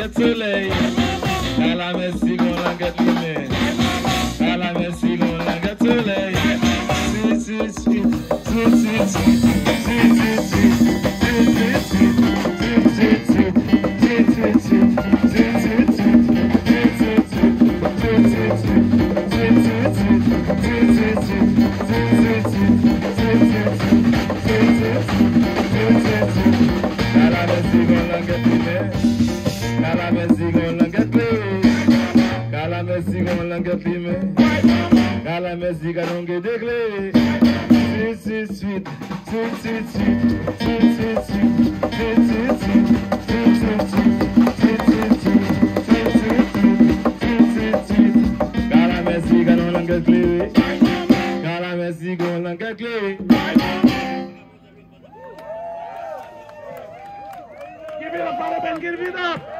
languette soleil. Dans la merci qu'on languette lumière. Dans la merci qu'on languette soleil. Sweet, sweet, sweet, sweet, sweet, sweet, sweet, sweet, sweet, sweet, sweet, sweet, sweet, la musique a longue degré. Sweet, sweet, sweet, sweet, sweet, sweet, sweet, sweet, sweet, sweet, sweet, car la musique a longue clé. Car la musique a longue clé. Give it up, Papa Ben, give it up.